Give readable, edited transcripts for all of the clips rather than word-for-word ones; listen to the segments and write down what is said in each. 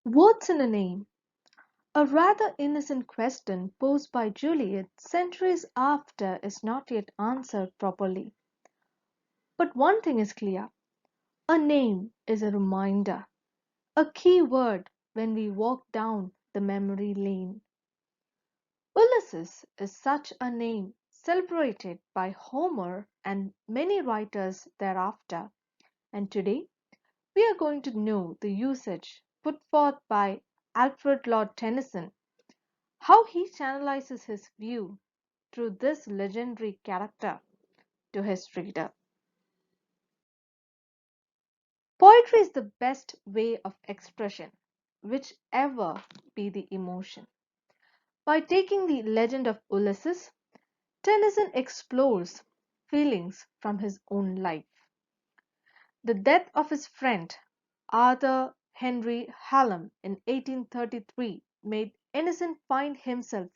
What's in a name? A rather innocent question posed by Juliet centuries after is not yet answered properly. But one thing is clear: a name is a reminder, a key word when we walk down the memory lane. Ulysses is such a name, celebrated by Homer and many writers thereafter, and today we are going to know the usage put forth by Alfred Lord Tennyson, how he channelizes his view through this legendary character to his reader. Poetry is the best way of expression, whichever be the emotion. By taking the legend of Ulysses, Tennyson explores feelings from his own life. The death of his friend Arthur Henry Hallam in 1833 made Tennyson find himself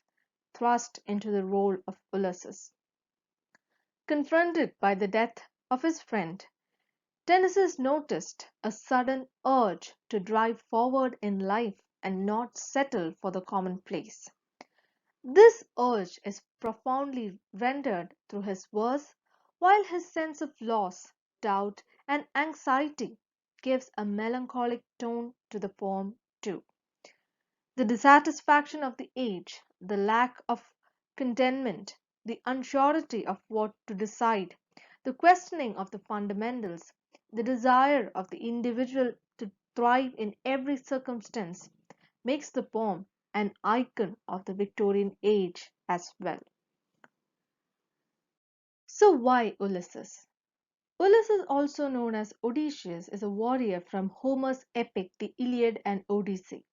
thrust into the role of Ulysses. Confronted by the death of his friend, Tennyson noticed a sudden urge to drive forward in life and not settle for the commonplace. This urge is profoundly rendered through his verse, while his sense of loss, doubt, and anxiety gives a melancholic tone to the poem too. The dissatisfaction of the age, the lack of contentment, the unsurety of what to decide, the questioning of the fundamentals, the desire of the individual to thrive in every circumstance makes the poem an icon of the Victorian age as well. So, why Ulysses? Ulysses, also known as Odysseus, is a warrior from Homer's epic The Iliad and Odyssey.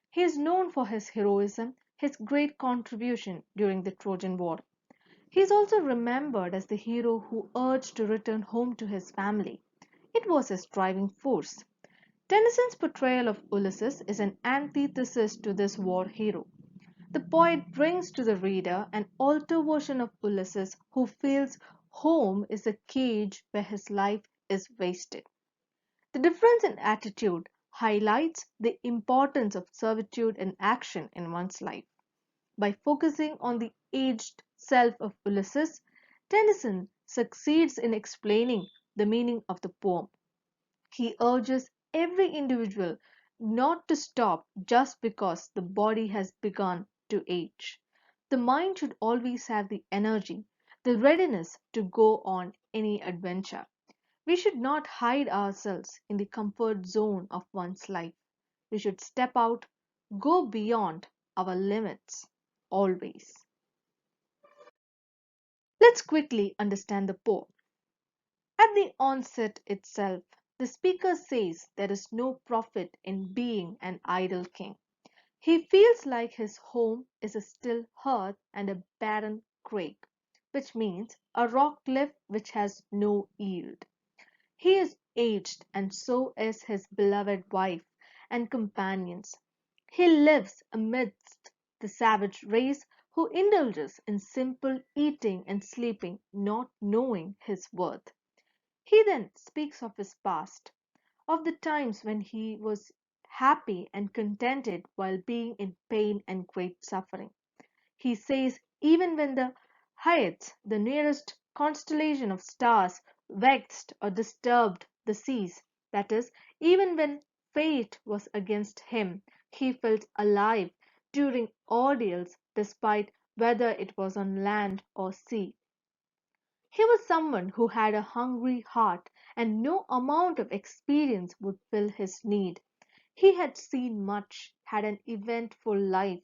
He is known for his heroism, his great contribution during the Trojan War. He is also remembered as the hero who urged to return home to his family. It was his driving force. Tennyson's portrayal of Ulysses is an antithesis to this war hero. The poet brings to the reader an alter version of Ulysses who feels home is a cage where his life is wasted. The difference in attitude highlights the importance of servitude and action in one's life. By focusing on the aged self of Ulysses, Tennyson succeeds in explaining the meaning of the poem. He urges every individual not to stop just because the body has begun to age. The mind should always have the energy, the readiness to go on any adventure. We should not hide ourselves in the comfort zone of one's life. We should step out, go beyond our limits, always. Let's quickly understand the poem. At the onset itself, the speaker says there is no profit in being an idle king. He feels like his home is a still hearth and a barren crag, which means a rock cliff which has no yield. He is aged, and so is his beloved wife and companions. He lives amidst the savage race who indulges in simple eating and sleeping, not knowing his worth. He then speaks of his past, of the times when he was happy and contented while being in pain and great suffering. He says even when the Hyades, the nearest constellation of stars, vexed or disturbed the seas, that is, even when fate was against him, he felt alive during ordeals despite whether it was on land or sea. He was someone who had a hungry heart, and no amount of experience would fill his need. He had seen much, had an eventful life.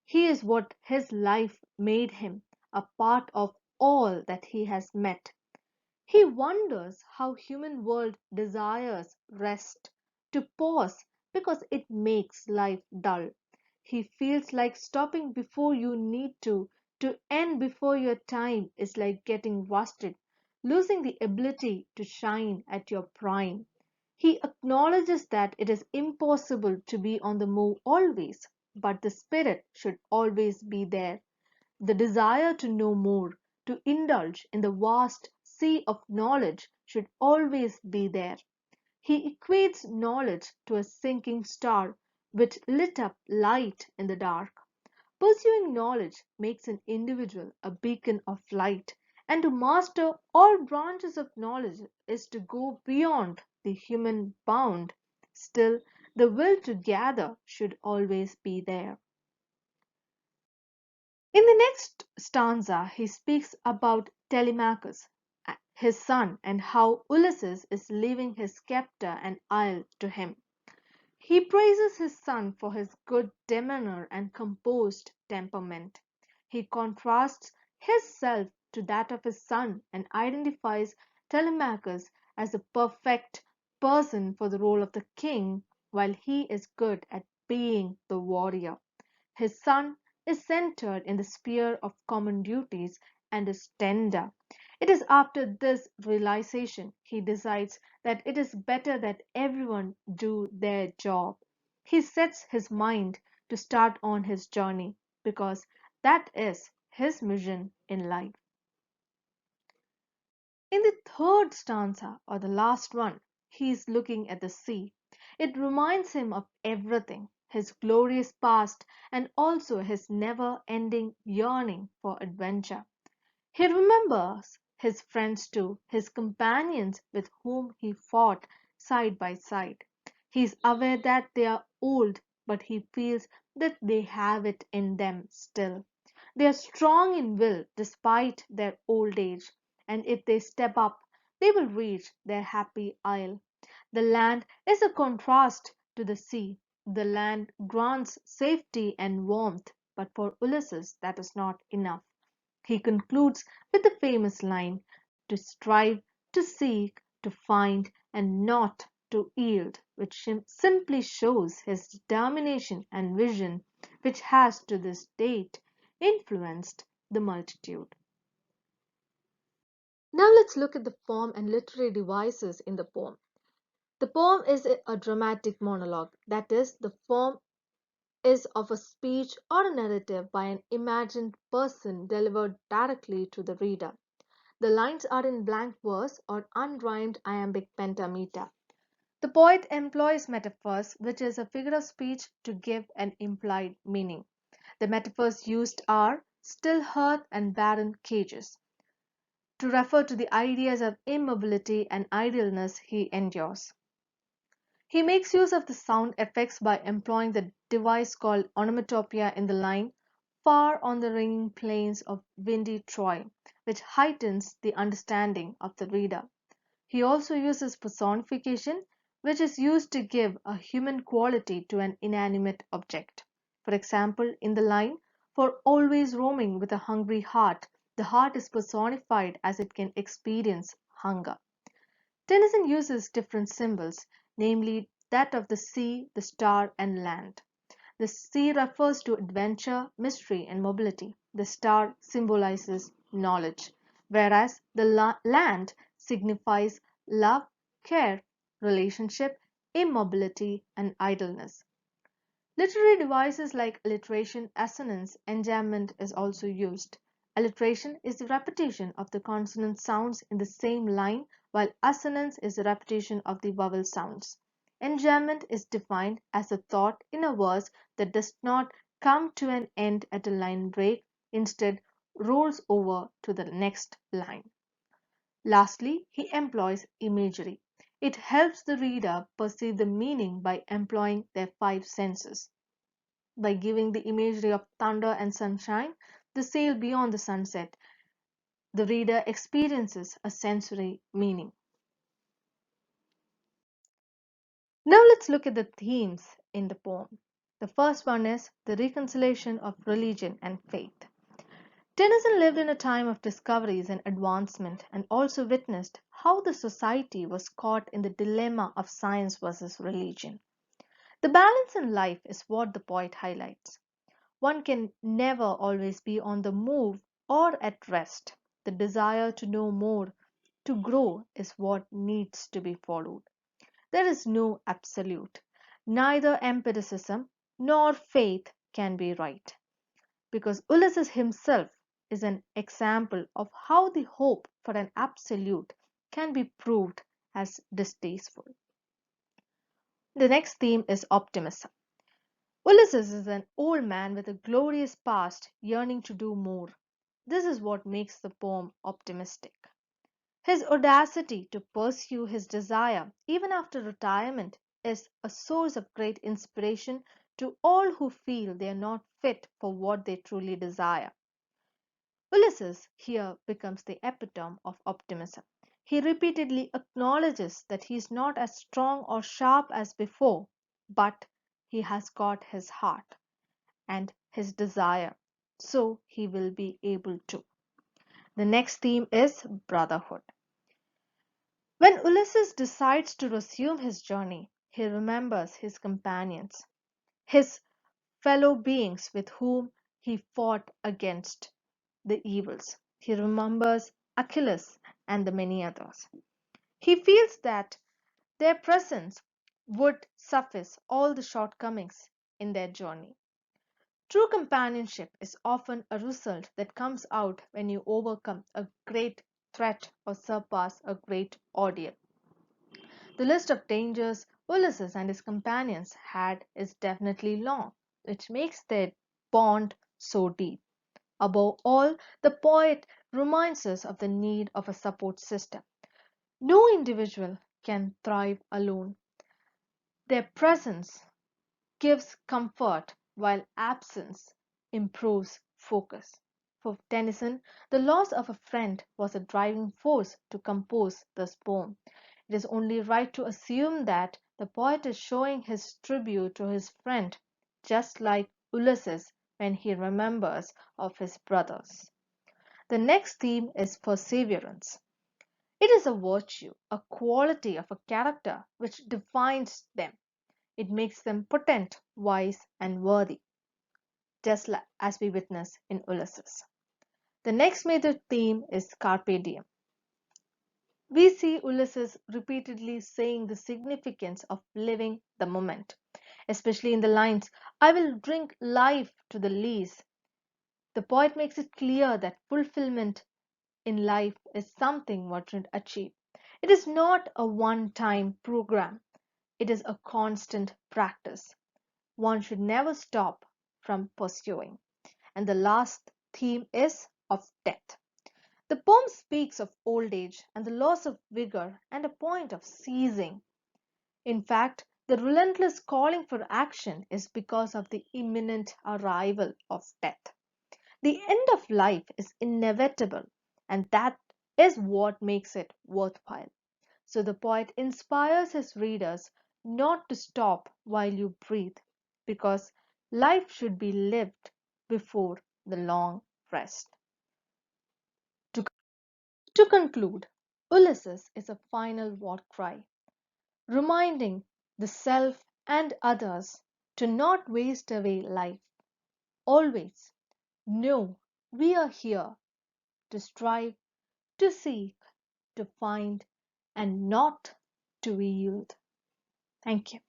He is what his life made him, a part of all that he has met. He wonders how human world desires rest, to pause because it makes life dull. He feels like stopping before you need to end before your time is like getting rusted, losing the ability to shine at your prime. He acknowledges that it is impossible to be on the move always, but the spirit should always be there. The desire to know more, to indulge in the vast sea of knowledge should always be there. He equates knowledge to a sinking star, which lit up light in the dark. Pursuing knowledge makes an individual a beacon of light, and to master all branches of knowledge is to go beyond the human bound. Still, the will to gather should always be there. In the next stanza, he speaks about Telemachus, his son, and how Ulysses is leaving his scepter and isle to him. He praises his son for his good demeanor and composed temperament. He contrasts his self to that of his son and identifies Telemachus as a perfect person for the role of the king, while he is good at being the warrior. His son is centered in the sphere of common duties and is tender. It is after this realization he decides that it is better that everyone do their job. He sets his mind to start on his journey because that is his mission in life. In the third stanza, or the last one, he is looking at the sea. It reminds him of everything, his glorious past and also his never ending yearning for adventure. He remembers his friends too, his companions with whom he fought side by side. He is aware that they are old, but he feels that they have it in them still. They are strong in will despite their old age, and if they step up, they will reach their happy isle. The land is a contrast to the sea. The land grants safety and warmth, but for Ulysses that is not enough. He concludes with the famous line, to strive, to seek, to find, and not to yield, which simply shows his determination and vision, which has to this date influenced the multitude. Now let's look at the form and literary devices in the poem. The poem is a dramatic monologue, that is, the form is of a speech or a narrative by an imagined person delivered directly to the reader. The lines are in blank verse or unrhymed iambic pentameter. The poet employs metaphors, which is a figure of speech to give an implied meaning. The metaphors used are still hearth and barren cages, to refer to the ideas of immobility and idleness he endures. He makes use of the sound effects by employing the device called onomatopoeia in the line "far on the ringing plains of windy Troy," which heightens the understanding of the reader. He also uses personification, which is used to give a human quality to an inanimate object. For example, in the line "for always roaming with a hungry heart," the heart is personified as it can experience hunger. Tennyson uses different symbols, namely that of the sea, the star, and land. The sea refers to adventure, mystery, and mobility. The star symbolizes knowledge, whereas the land signifies love, care, relationship, immobility, and idleness. Literary devices like alliteration, assonance, enjambment is also used. Alliteration is the repetition of the consonant sounds in the same line, while assonance is the repetition of the vowel sounds. Enjambment is defined as a thought in a verse that does not come to an end at a line break, instead rolls over to the next line. Lastly, he employs imagery. It helps the reader perceive the meaning by employing their five senses. By giving the imagery of thunder and sunshine, the sail beyond the sunset, the reader experiences a sensory meaning. Now let's look at the themes in the poem. The first one is the reconciliation of religion and faith. Tennyson lived in a time of discoveries and advancement and also witnessed how the society was caught in the dilemma of science versus religion. The balance in life is what the poet highlights. One can never always be on the move or at rest. The desire to know more, to grow, is what needs to be followed. There is no absolute. Neither empiricism nor faith can be right, because Ulysses himself is an example of how the hope for an absolute can be proved as distasteful. The next theme is optimism. Ulysses is an old man with a glorious past yearning to do more. This is what makes the poem optimistic. His audacity to pursue his desire even after retirement is a source of great inspiration to all who feel they are not fit for what they truly desire. Ulysses here becomes the epitome of optimism. He repeatedly acknowledges that he is not as strong or sharp as before, but he has got his heart and his desire, so he will be able to. The next theme is brotherhood. When Ulysses decides to resume his journey, he remembers his companions, his fellow beings with whom he fought against the evils. He remembers Achilles and the many others. He feels that their presence would suffice all the shortcomings in their journey. True companionship is often a result that comes out when you overcome a great threat or surpass a great ordeal. The list of dangers Ulysses and his companions had is definitely long, which makes their bond so deep. Above all, the poet reminds us of the need of a support system. No individual can thrive alone. Their presence gives comfort while absence improves focus. For Tennyson, the loss of a friend was a driving force to compose this poem. It is only right to assume that the poet is showing his tribute to his friend, just like Ulysses when he remembers of his brothers. The next theme is perseverance. It is a virtue, a quality of a character which defines them. It makes them potent, wise, and worthy, just as we witness in Ulysses. The next major theme is carpe diem. We see Ulysses repeatedly saying the significance of living the moment, especially in the lines, I will drink life to the lees. The poet makes it clear that fulfillment in life is something one should achieve. It is not a one time program, it is a constant practice. One should never stop from pursuing. And the last theme is of death. The poem speaks of old age and the loss of vigor and a point of ceasing. In fact, the relentless calling for action is because of the imminent arrival of death. The end of life is inevitable, and that is what makes it worthwhile. So the poet inspires his readers not to stop while you breathe, because life should be lived before the long rest. To, to conclude, Ulysses is a final war cry, reminding the self and others to not waste away life. Always know we are here to strive, to seek, to find, and not to yield. Thank you.